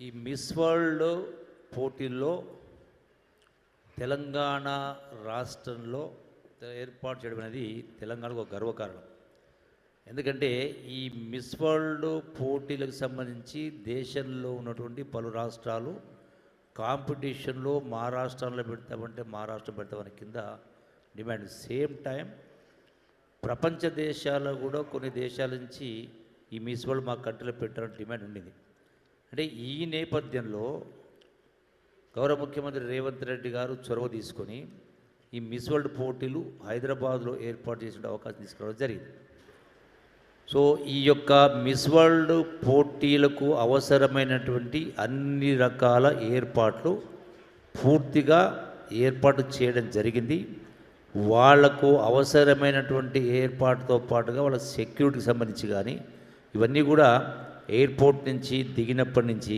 ఈ miss world పోటీల్లో తెలంగాణ రాష్ట్రంలో ఏర్పాటు చేయడం అనేది తెలంగాణకు ఒక గర్వకారణం. ఎందుకంటే ఈ మిస్ వరల్డ్ పోటీలకు సంబంధించి దేశంలో ఉన్నటువంటి పలు రాష్ట్రాలు కాంపిటీషన్లో మా రాష్ట్రంలో పెడతామంటే మా రాష్ట్రం పెడతామని కింద డిమాండ్. సేమ్ టైం ప్రపంచ దేశాల్లో కూడా కొన్ని దేశాల నుంచి ఈ మిస్ వరల్డ్ మా కంట్రీలో పెట్టాలని డిమాండ్ ఉండింది. అంటే ఈ నేపథ్యంలో గౌరవ ముఖ్యమంత్రి రేవంత్ రెడ్డి గారు చొరవ తీసుకొని ఈ మిస్ వరల్డ్ పోటీలు హైదరాబాద్లో ఏర్పాటు చేసే అవకాశం తీసుకోవడం జరిగింది. సో ఈ యొక్క మిస్ వరల్డ్ పోటీలకు అవసరమైనటువంటి అన్ని రకాల ఏర్పాట్లు పూర్తిగా ఏర్పాటు చేయడం జరిగింది. వాళ్లకు అవసరమైనటువంటి ఏర్పాటుతో పాటుగా వాళ్ళ సెక్యూరిటీకి సంబంధించి కానీ ఇవన్నీ కూడా ఎయిర్పోర్ట్ నుంచి దిగినప్పటి నుంచి